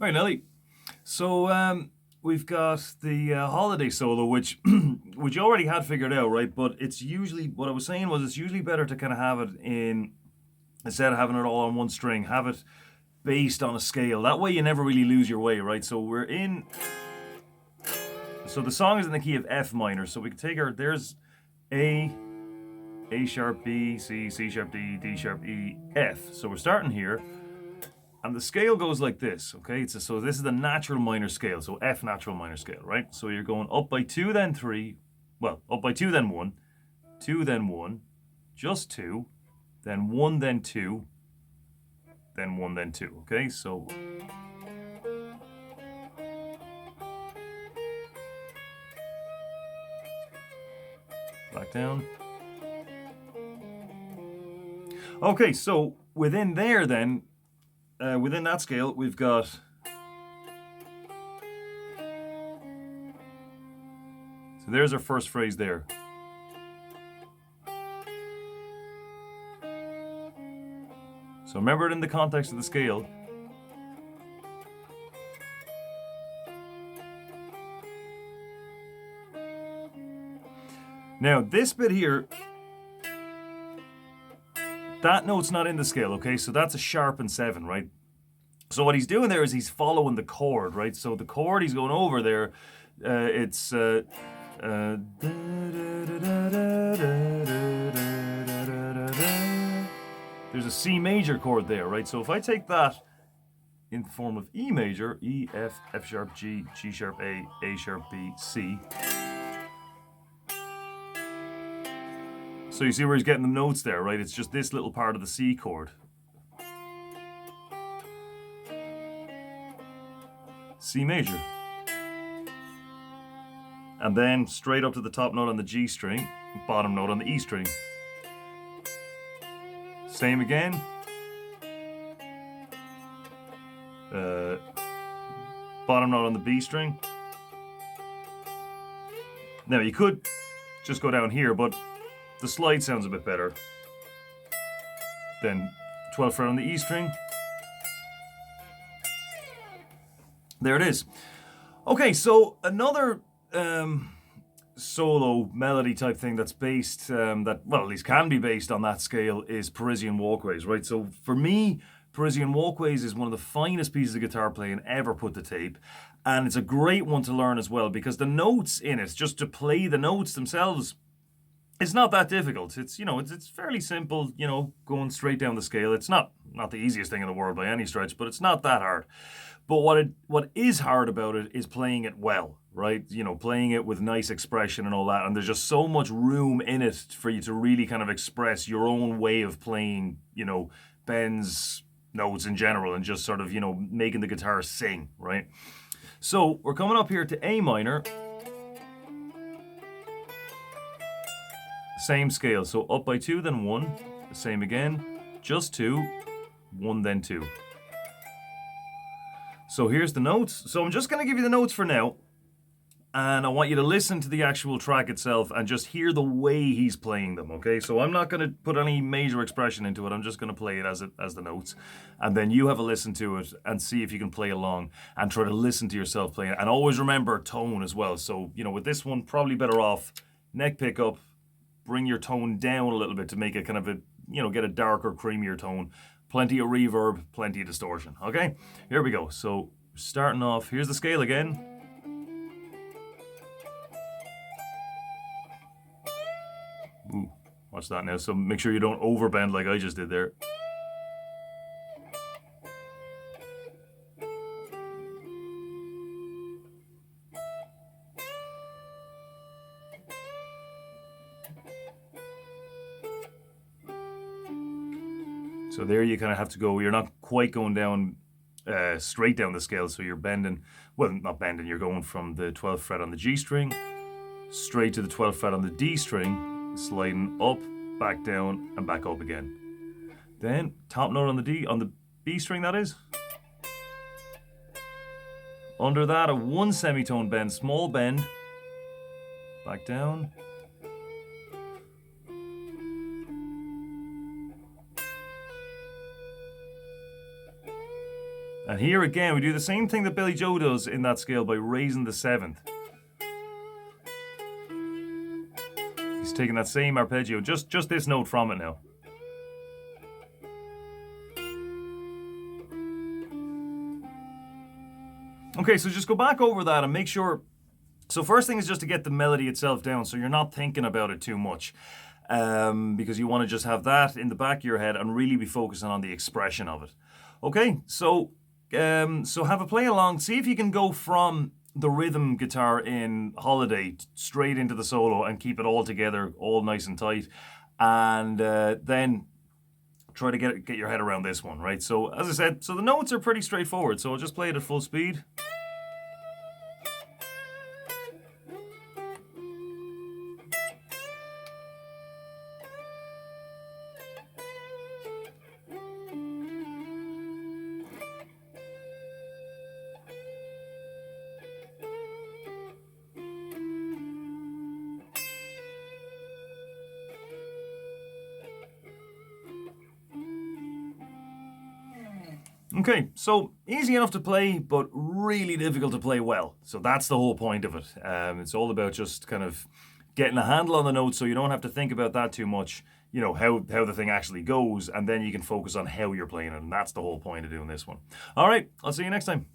Right, Nelly. So we've got the holiday solo, which which you already had figured out, right? But it's usually what I was saying was it's usually better to kind of have it in instead of having it all on one string, have it based on a scale. That way, you never really lose your way, right? So we're in. So the song is in the key of F minor. So we can take our there's A, A sharp, B, C, C sharp, D, D sharp, E, F. So we're starting here. And the scale goes like this, okay? So this is the natural minor scale, so F natural minor scale, right? So you're going up by two, then three, well, up by two, then one, just two, then one, then two, then one, then two, okay? So back down. Okay, so within there, then, within that scale, we've got. So there's our first phrase there. So remember it in the context of the scale. Now, this bit here, that note's not in the scale, okay? So that's a sharp and seven, right? So what he's doing there is he's following the chord, right? So the chord he's going over there, it's there's a C major chord there, right? So if I take that in the form of E major, E, F, F sharp, G, G sharp, A sharp, B, C. So you see where he's getting the notes there, right? It's just this little part of the C chord. C major. And then straight up to the top note on the G string, bottom note on the E string. Same again. Bottom note on the B string. Now you could just go down here, but the slide sounds a bit better. Then 12th fret on the E string. There it is. Okay, so another solo melody type thing that's based, that, well, at least can be based on that scale is Parisian Walkways, right? So for me, Parisian Walkways is one of the finest pieces of guitar playing ever put to tape. And it's a great one to learn as well because the notes in it, just to play the notes themselves, it's not that difficult. It's fairly simple, going straight down the scale. It's not the easiest thing in the world by any stretch, but it's not that hard. But what is hard about it is playing it well, right? Playing it with nice expression and all that. And there's just so much room in it for you to really kind of express your own way of playing, Ben's notes in general and just sort of, making the guitar sing, right? So we're coming up here to A minor. Same scale, so up by two, then one, the same again, just two, one, then two. So here's the notes. So I'm just going to give you the notes for now, and I want you to listen to the actual track itself and just hear the way he's playing them, okay? So I'm not going to put any major expression into it. I'm just going to play it as the notes, and then you have a listen to it and see if you can play along and try to listen to yourself playing it. And always remember tone as well. So, with this one, probably better off neck pickup, bring your tone down a little bit to make it kind of get a darker, creamier tone. Plenty of reverb, plenty of distortion. Okay, here we go. So starting off, here's the scale again. Ooh, watch that now. So make sure you don't overbend like I just did there. So there you kind of have to go. You're not quite going down straight down the scale. So you're bending, well, not bending, you're going from the 12th fret on the G string straight to the 12th fret on the D string, sliding up, back down, and back up again. Then top note on the B string, that is. Under that, a one semitone bend, small bend, back down. And here again, we do the same thing that Billy Joe does in that scale by raising the 7th. He's taking that same arpeggio, just this note from it now. Okay, so just go back over that and make sure. So first thing is just to get the melody itself down, so you're not thinking about it too much, because you want to just have that in the back of your head and really be focusing on the expression of it. Okay, so have a play along. See if you can go from the rhythm guitar in Holiday straight into the solo and keep it all together, all nice and tight, and then try to get your head around this one, right? So as I said, so the notes are pretty straightforward. So I'll just play it at full speed. Okay, so easy enough to play, but really difficult to play well. So that's the whole point of it. It's all about just kind of getting a handle on the notes so you don't have to think about that too much, you know, how the thing actually goes, and then you can focus on how you're playing it, and that's the whole point of doing this one. All right, I'll see you next time.